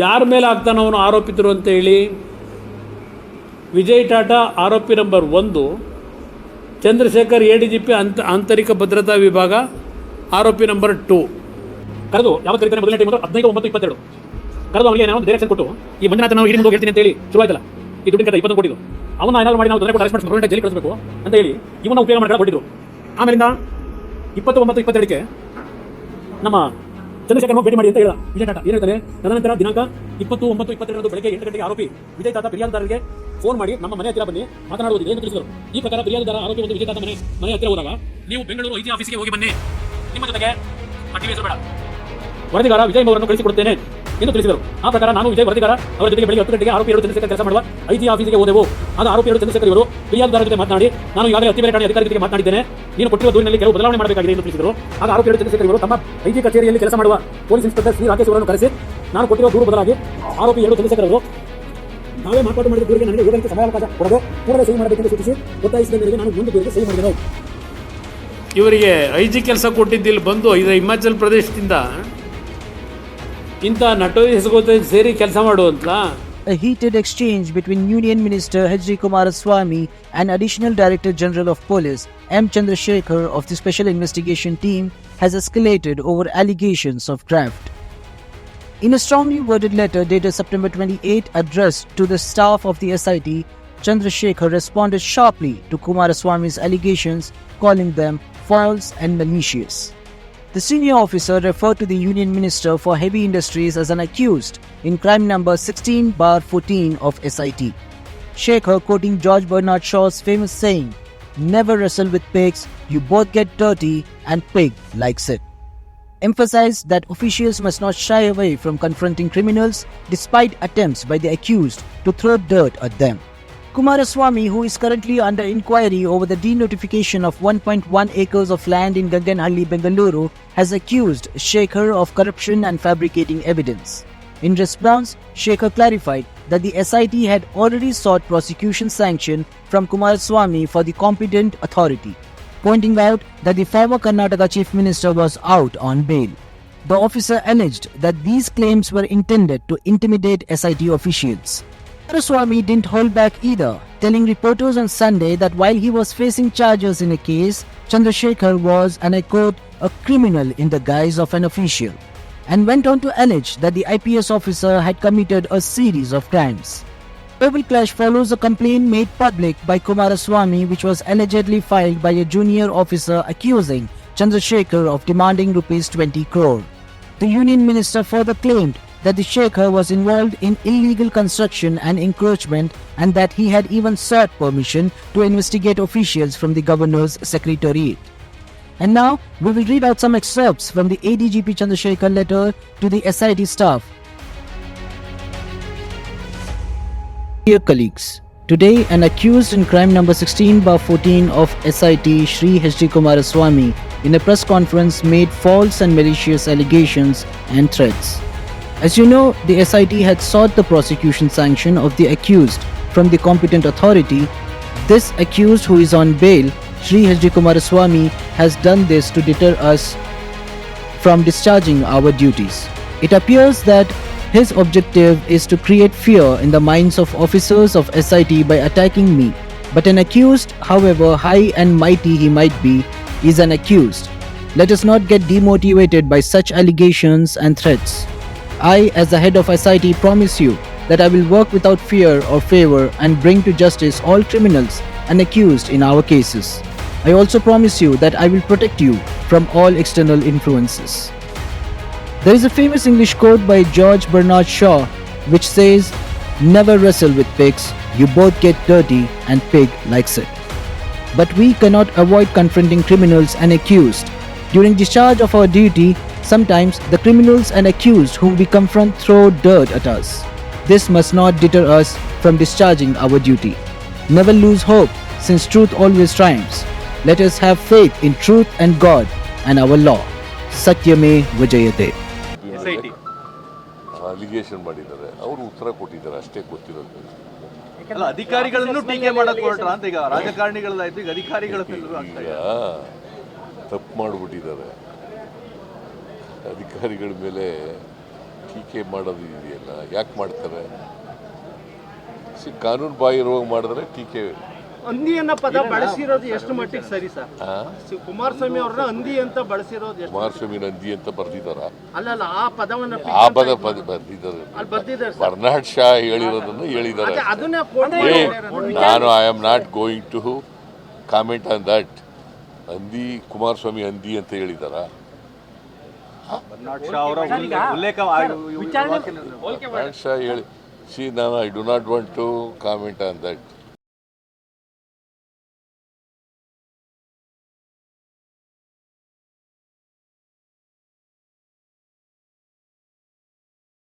ಯಾರ ಮೇಲೆ ಆಗ್ತಾನೆ ಅವನು ಆರೋಪಿತರು ಅಂತೇಳಿ ವಿಜಯ್ ಟಾಟಾ ಆರೋಪಿ ನಂಬರ್ 1, ಚಂದ್ರಶೇಖರ್ ADGP ಆಂತರಿಕ ಭದ್ರತಾ ವಿಭಾಗ ಆರೋಪಿ ನಂಬರ್ 2. ಕರೆದು ಯಾವ ಕರೀತಾನೆ ಮೊದಲನೇ ಟೈಮ್ 15/9/22 ಕರೆದು ಅವನಿಗೆ ಏನೋ ಡೈರೆಕ್ಷನ್ ಕೊಟ್ಟು ಈ ಮಂಜುನಾಥ ನಾವು ಇಡಿ ಮುಂದೆ ಹೇಳ್ತೀನಿ ಅಂತ ಹೇಳಿ ಶುರುವಾಯ್ತಲ್ಲ. ಈ ದುಡ್ಡಿನ ಕತೆ 21 ಕೊಟ್ಟಿದ್ದು ಅವನ್ನ ಏನಾದ್ರು ಮಾಡಿ ನಾವು ತೊಂದರೆ ಕೊಟ್ಟು ಅರೆಸ್ಟ್ ಮಾಡಿ ಜೈಲಿಗೆ ಕಳಿಸಬೇಕು ಅಂತ ಹೇಳಿ ಇವನ್ನ ಉಪಯೋಗ ಮಾಡಿ ಕೊಟ್ಟಿದ್ರು. ಆಮೇಲಿಂದ 29/22ಕ್ಕೆ ನಮ್ಮ ಚಂದ್ರಶೇಖರ್ ಭೇಟಿ ಮಾಡಿ ಅಂತ ಹೇಳ ವಿಜಯ್ ಟಾಟಾ. ಏನು ಹೇಳ್ತಾರೆ, ತದನಂತರ ದಿನಾಂಕ 20/9/22 ಬೆಳಗ್ಗೆ 8 ಗಂಟೆಗೆ ಆರೋಪಿ ವಿಜಯ್ ಟಾಟಾ ಫಿರ್ಯಾದುದಾರರಿಗೆ ಫೋನ್ ಮಾಡಿ ನಮ್ಮ ಮನೆ ಹತ್ತಿರ ಬನ್ನಿ ಮಾತನಾಡುವುದು ಎಂದು ತಿಳಿಸಿದರು. ಈ ಪ್ರಕಾರ ಫಿರ್ಯಾದುದಾರ ಆರೋಪಿ ಒಂದು ವಿಜಯ್ ಟಾಟಾ ಮನೆ ಹತ್ತಿರ ಹೋದಾಗ ನೀವು ಬೆಂಗಳೂರು IG ಆಫೀಸ್ಗೆ ಹೋಗಿ ಬನ್ನಿ, ನಿಮ್ಮ ಜೊತೆಗೆ ಟಿವಿ ಹೆಸರು ಬೇಡ, ವರದಿಗಾರ ವಿಜಯ್ ಅವರನ್ನು ಕಳಿಸಿಕೊಡುತ್ತೇನೆ ಎಂದು ತಿಳಿಸಿದರು. ಆ ಪ್ರಕಾರ ನಾನು ವಿಜಯ್ ವರದಿಗಾರ ಅವರ ಜೊತೆಗೆ ಬೆಳಗ್ಗೆ 10 ಗಂಟೆಗೆ ಆರೋಪಿ ಚಂದ್ರಶೇಖರ್ ಕೆಲಸ ಮಾಡುವ IG ಆಫೀಸ್ಗೆ ಹೋದೆವು. ಆಗ ಆರೋಪಿ ಚಂದ್ರಶೇಖರ್ ಇವರು ಫಿರ್ಯಾದುದಾರ ಜೊತೆ ಮಾತನಾಡಿ, ನಾನು ಈಗಾಗಲೇ ಅತಿಬೇರೆ ಠಾಣೆ ಅಧಿಕಾರಿ ಜೊತೆಗೆ ಮಾತನಾಡಿದ್ದೇನೆ, ನೀನು ಕೊಟ್ಟಿರುವ ದೂರಿನಲ್ಲಿ ಕೆಲವು ಬದಲಾವಣೆ ಮಾಡಬೇಕಾಗಿದೆ ಎಂದು ತಿಳಿಸಿದರು. ಆಗ ಆರೋಪಿ ಚಂದ್ರಶೇಖರ್ ಇವರು ತಮ್ಮ IG ಕಚೇರಿಯಲ್ಲಿ ಕೆಲಸ ಮಾಡುವ ಪೊಲೀಸ್ ಇನ್ಸ್ಪೆಕ್ಟರ್ ಶ್ರೀ ರಾಕೇಶ್ ಅವರನ್ನು ಕರೆಸಿ, ನಾನು ಕೊಟ್ಟಿರುವ ದೂರು ಬದಲಾಗಿ ಆರೋಪಿ ಚಂದ್ರಶೇಖರ್ ಅವರು ನಾವೇ ಮಾರ್ಪಾಟು ಮಾಡಿದ ದೂರಿಗೆ ನನಗೆ 7 ಗಂಟೆ ಸಮಯಾವಕಾಶ ಕೊಡದೆ ಕೂಡಲೇ ಸಹಿ ಮಾಡಬೇಕೆಂದು ಸೂಚಿಸಿ ಒತ್ತಾಯಿಸಿದ ಮೇರೆಗೆ ನಾನು ಒಂದು ದೂರಿಗೆ ಸಹಿ ಮಾಡಿದೆನು. ಇವರಿಗೆ IG ಕೆಲಸ ಕೊಟ್ಟಿದ್ದಿಲ್ಲಿ ಬಂದು ಹಿಮಾಚಲ ಪ್ರದೇಶದಿಂದ ಇಂಥ ನಟೋರಿಯಸ್ ಸೇರಿ ಕೆಲಸ ಮಾಡುವಂತ. A heated exchange between Union Minister H.D. Kumaraswamy and Additional Director General of Police M. Chandra Sekhar of the Special Investigation Team has escalated over allegations of graft. In a strongly worded letter dated September 28 addressed to the staff of the SIT, Chandra Sekhar responded sharply to Kumaraswamy's allegations, calling them false and malicious. The senior officer referred to the Union Minister for Heavy Industries as an accused in crime number 16/14 of SIT. Sekhar, quoting George Bernard Shaw's famous saying, "Never wrestle with pigs, you both get dirty and pig likes it," emphasized that officials must not shy away from confronting criminals despite attempts by the accused to throw dirt at them. Kumaraswamy, who is currently under inquiry over the denotification of 1.1 acres of land in Ganganhalli, Bengaluru, has accused Sekhar of corruption and fabricating evidence. In response, Sekhar clarified that the SIT had already sought prosecution sanction from Kumaraswamy for the competent authority, pointing out that the former Karnataka Chief Minister was out on bail. The officer alleged that these claims were intended to intimidate SIT officials. Kumaraswamy didn't hold back either, telling reporters on Sunday that while he was facing charges in a case, Chandra Sekhar was, and I quote, a criminal in the guise of an official, and went on to allege that the IPS officer had committed a series of crimes. Verbal clash follows a complaint made public by Kumaraswamy, which was allegedly filed by a junior officer accusing Chandra Sekhar of demanding rupees 20 crore. The Union Minister further claimed that the Sekhar was involved in illegal construction and encroachment, and that he had even sought permission to investigate officials from the Governor's Secretariat. And now, we will read out some excerpts from the ADGP Chandra Sekhar letter to the SIT staff. Dear colleagues, today an accused in crime number 16/14 of SIT Shri H.D. Kumaraswamy in a press conference made false and malicious allegations and threats. As you know, the SIT had sought the prosecution sanction of the accused from the competent authority. This accused, who is on bail, Shri H.D. Kumaraswamy, has done this to deter us from discharging our duties. It appears that his objective is to create fear in the minds of officers of SIT by attacking me. But an accused, however high and mighty he might be, is an accused. Let us not get demotivated by such allegations and threats. I, as the head of SIT, promise you that I will work without fear or favor and bring to justice all criminals and accused in our cases. I also promise you that I will protect you from all external influences. There is a famous English quote by George Bernard Shaw which says, "Never wrestle with pigs, you both get dirty and pig likes it." But we cannot avoid confronting criminals and accused. During discharge of our duty, sometimes the criminals and accused whom we confront throw dirt at us. This must not deter us from discharging our duty. Never lose hope, since truth always triumphs. Let us have faith in truth and God and our law. Satyame Vijayate. SIT allegation ಮಾಡಿದ್ದಾರೆ, ಅವರು ಉತ್ತರ ಕೊಟ್ಟಿದ್ದಾರೆ, ಅಷ್ಟೇ ಗೊತ್ತಿರೋದು. ಅಲ್ಲ, ಅಧಿಕಾರಿಗಳನ್ನು ಟೀಕೆ ಮಾಡಕ್ ಹೊರಟ್ರ ಅಂತ. ಈಗ ರಾಜಕಾರಣಿಗಳಾಯ್ತು, ಈಗ ಅಧಿಕಾರಿಗಳ ತಪ್ಪು ಮಾಡಿಬಿಟ್ಟಿದ್ದಾರೆ. ಅಧಿಕಾರಿಗಳ ಮೇಲೆ ಟೀಕೆ ಮಾಡೋದು ಇದೆಯಲ್ಲ, ಯಾಕೆ ಮಾಡ್ತಾರೆ? ಕಾನೂನು ಬಾಹಿರವಾಗಿ ಮಾಡಿದ್ರೆ ಟೀಕೆ. ಹಂದಿ ಅನ್ನೋ ಪದ ಬಳಸಿರೋದು ಎಷ್ಟು ಮಟ್ಟಿಗೆ ಸರಿ ಸರ್? ಆ? ಕುಮಾರಸ್ವಾಮಿ ಅವ್ರನ್ನ ಹಂದಿ ಅಂತ ಬಳಸಿರೋದು ಎಷ್ಟು? ಕುಮಾರಸ್ವಾಮಿ ನಂದಿ ಅಂತ ಬರ್ದಿದ್ದಾರ? ಅಲ್ಲ ಆ ಪದವನ್ನ ಆ ಪದ ಬರ್ದಿದ್ದಾರೆ. ಅಲ್ಲಿ ಬರ್ದಿದ್ದಾರೆ ಬರ್ನಾಡ್ ಶಾ ಹೇಳಿರೋದನ್ನು ಹೇಳಿದ್ದಾರೆ. ಅದನ್ನ ನಾನು I am not going to comment on that. ಹಂದಿ ಕುಮಾರಸ್ವಾಮಿ ಹಂದಿ ಅಂತ ಹೇಳಿದಾರ? ಬರ್ನಾಡ್ ಶಾ ಅವರ ಉಲ್ಲೇಖ ಬರ್ನಾಡ್ ಶಾ ಹೇಳಿ. ಸಿ ನಾನು I do not want to comment on that.